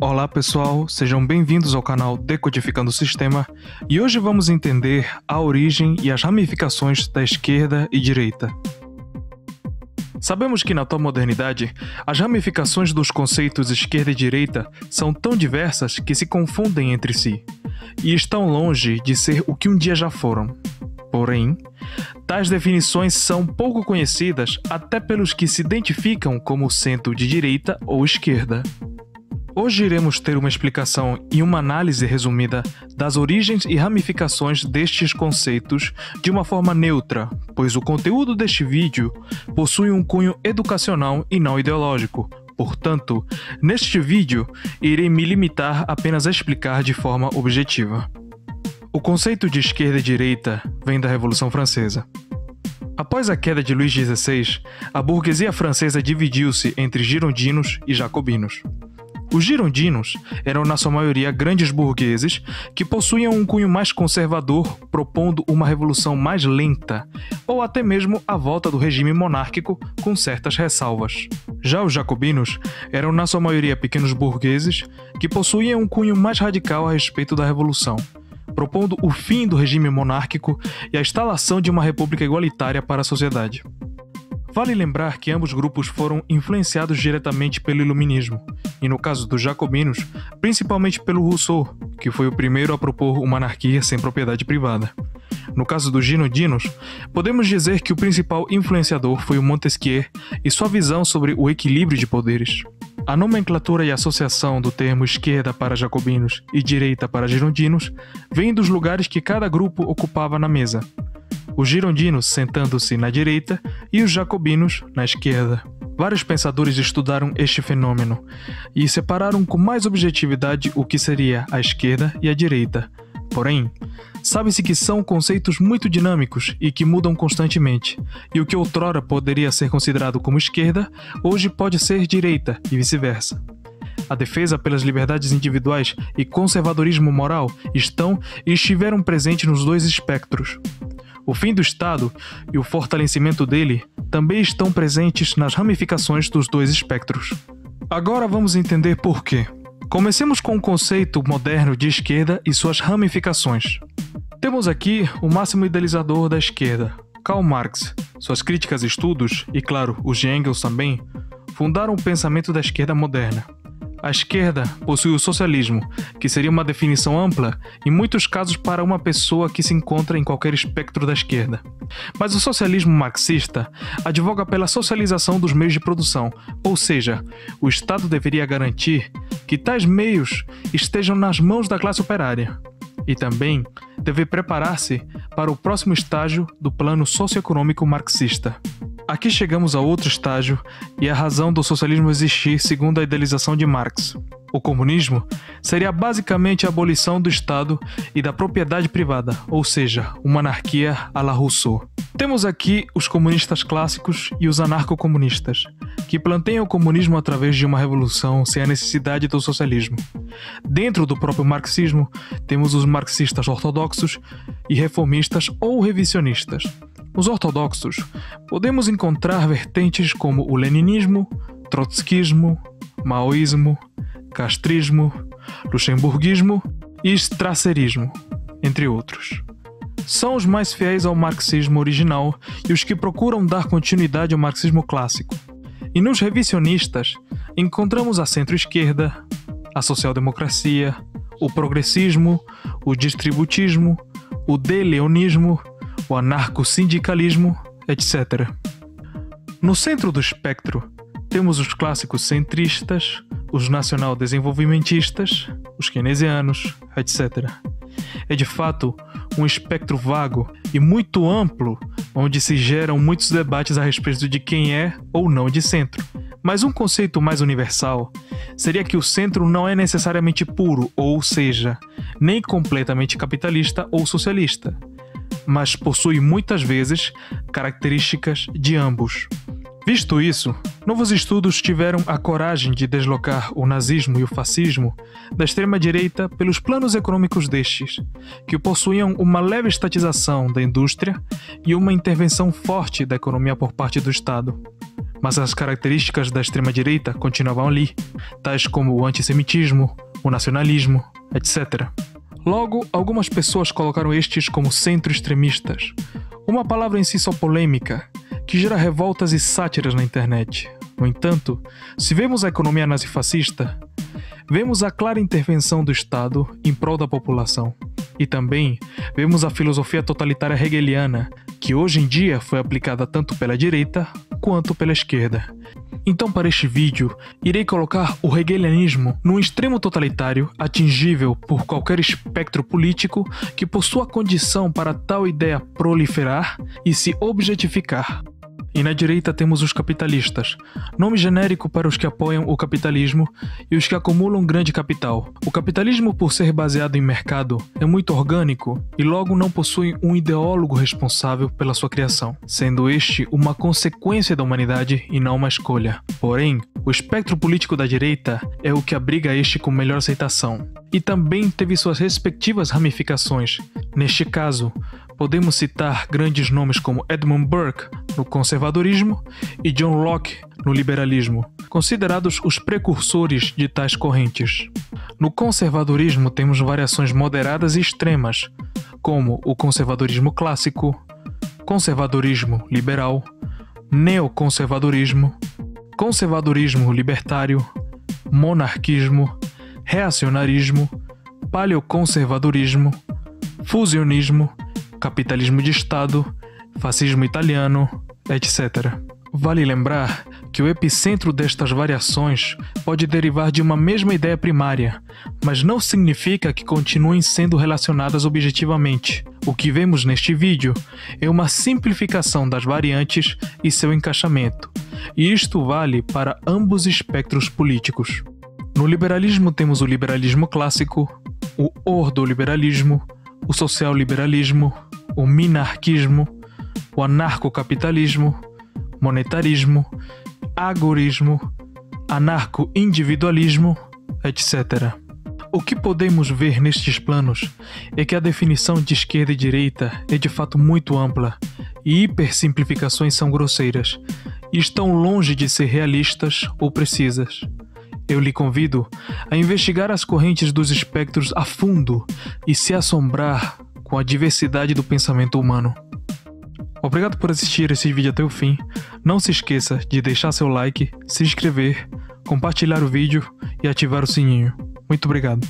Olá pessoal, sejam bem-vindos ao canal Decodificando o Sistema e hoje vamos entender a origem e as ramificações da esquerda e direita. Sabemos que na atual modernidade, as ramificações dos conceitos esquerda e direita são tão diversas que se confundem entre si e estão longe de ser o que um dia já foram. Porém, tais definições são pouco conhecidas até pelos que se identificam como centro de direita ou esquerda. Hoje iremos ter uma explicação e uma análise resumida das origens e ramificações destes conceitos de uma forma neutra, pois o conteúdo deste vídeo possui um cunho educacional e não ideológico. Portanto, neste vídeo irei me limitar apenas a explicar de forma objetiva. O conceito de esquerda e direita vem da Revolução Francesa. Após a queda de Luís XVI, a burguesia francesa dividiu-se entre girondinos e jacobinos. Os girondinos eram na sua maioria grandes burgueses que possuíam um cunho mais conservador, propondo uma revolução mais lenta, ou até mesmo a volta do regime monárquico com certas ressalvas. Já os jacobinos eram na sua maioria pequenos burgueses que possuíam um cunho mais radical a respeito da revolução, propondo o fim do regime monárquico e a instalação de uma república igualitária para a sociedade. Vale lembrar que ambos grupos foram influenciados diretamente pelo iluminismo, e no caso dos jacobinos, principalmente pelo Rousseau, que foi o primeiro a propor uma anarquia sem propriedade privada. No caso dos girondinos, podemos dizer que o principal influenciador foi o Montesquieu e sua visão sobre o equilíbrio de poderes. A nomenclatura e associação do termo esquerda para jacobinos e direita para girondinos vem dos lugares que cada grupo ocupava na mesa. Os girondinos sentando-se na direita e os jacobinos na esquerda. Vários pensadores estudaram este fenômeno e separaram com mais objetividade o que seria a esquerda e a direita. Porém, sabe-se que são conceitos muito dinâmicos e que mudam constantemente, e o que outrora poderia ser considerado como esquerda, hoje pode ser direita e vice-versa. A defesa pelas liberdades individuais e conservadorismo moral estão e estiveram presentes nos dois espectros. O fim do Estado e o fortalecimento dele também estão presentes nas ramificações dos dois espectros. Agora vamos entender por quê. Comecemos com o conceito moderno de esquerda e suas ramificações. Temos aqui o máximo idealizador da esquerda, Karl Marx. Suas críticas e estudos, e claro, os de Engels também, fundaram o pensamento da esquerda moderna. A esquerda possui o socialismo, que seria uma definição ampla, em muitos casos para uma pessoa que se encontra em qualquer espectro da esquerda. Mas o socialismo marxista advoga pela socialização dos meios de produção, ou seja, o Estado deveria garantir que tais meios estejam nas mãos da classe operária. E também deve preparar-se para o próximo estágio do plano socioeconômico marxista. Aqui chegamos a outro estágio e a razão do socialismo existir segundo a idealização de Marx. O comunismo seria basicamente a abolição do Estado e da propriedade privada, ou seja, uma anarquia à la Rousseau. Temos aqui os comunistas clássicos e os anarcocomunistas, que planteiam o comunismo através de uma revolução sem a necessidade do socialismo. Dentro do próprio marxismo, temos os marxistas ortodoxos e reformistas ou revisionistas. Os ortodoxos podemos encontrar vertentes como o leninismo, trotskismo, maoísmo, castrismo, luxemburguismo e strasserismo, entre outros. São os mais fiéis ao marxismo original e os que procuram dar continuidade ao marxismo clássico. E nos revisionistas, encontramos a centro-esquerda, a social-democracia, o progressismo, o distributismo, o deleonismo, o anarco-sindicalismo, etc. No centro do espectro, temos os clássicos centristas, os nacional-desenvolvimentistas, os keynesianos, etc. É de fato um espectro vago e muito amplo, onde se geram muitos debates a respeito de quem é ou não de centro. Mas um conceito mais universal seria que o centro não é necessariamente puro, ou seja, nem completamente capitalista ou socialista, mas possui muitas vezes características de ambos. Visto isso, novos estudos tiveram a coragem de deslocar o nazismo e o fascismo da extrema-direita pelos planos econômicos destes, que possuíam uma leve estatização da indústria e uma intervenção forte da economia por parte do Estado. Mas as características da extrema-direita continuavam ali, tais como o antissemitismo, o nacionalismo, etc. Logo, algumas pessoas colocaram estes como centro-extremistas, uma palavra em si só polêmica, que gera revoltas e sátiras na internet. No entanto, se vemos a economia nazifascista, vemos a clara intervenção do Estado em prol da população. E também vemos a filosofia totalitária hegeliana, que hoje em dia foi aplicada tanto pela direita quanto pela esquerda. Então, para este vídeo, irei colocar o hegelianismo num extremo totalitário atingível por qualquer espectro político que possua condição para tal ideia proliferar e se objetificar. E na direita temos os capitalistas, nome genérico para os que apoiam o capitalismo e os que acumulam grande capital. O capitalismo, por ser baseado em mercado, é muito orgânico e logo não possui um ideólogo responsável pela sua criação, sendo este uma consequência da humanidade e não uma escolha. Porém, o espectro político da direita é o que abriga este com melhor aceitação, e também teve suas respectivas ramificações. Neste caso, podemos citar grandes nomes como Edmund Burke, no conservadorismo, e John Locke, no liberalismo, considerados os precursores de tais correntes. No conservadorismo temos variações moderadas e extremas, como o conservadorismo clássico, conservadorismo liberal, neoconservadorismo, conservadorismo libertário, monarquismo, reacionarismo, paleoconservadorismo, fusionismo, capitalismo de Estado, fascismo italiano, etc. Vale lembrar que o epicentro destas variações pode derivar de uma mesma ideia primária, mas não significa que continuem sendo relacionadas objetivamente. O que vemos neste vídeo é uma simplificação das variantes e seu encaixamento, e isto vale para ambos espectros políticos. No liberalismo temos o liberalismo clássico, o ordoliberalismo, o social-liberalismo, o minarquismo, o anarcocapitalismo, monetarismo, agorismo, anarco-individualismo, etc. O que podemos ver nestes planos é que a definição de esquerda e direita é de fato muito ampla e hipersimplificações são grosseiras e estão longe de ser realistas ou precisas. Eu lhe convido a investigar as correntes dos espectros a fundo e se assombrar com a diversidade do pensamento humano. Obrigado por assistir esse vídeo até o fim. Não se esqueça de deixar seu like, se inscrever, compartilhar o vídeo e ativar o sininho. Muito obrigado.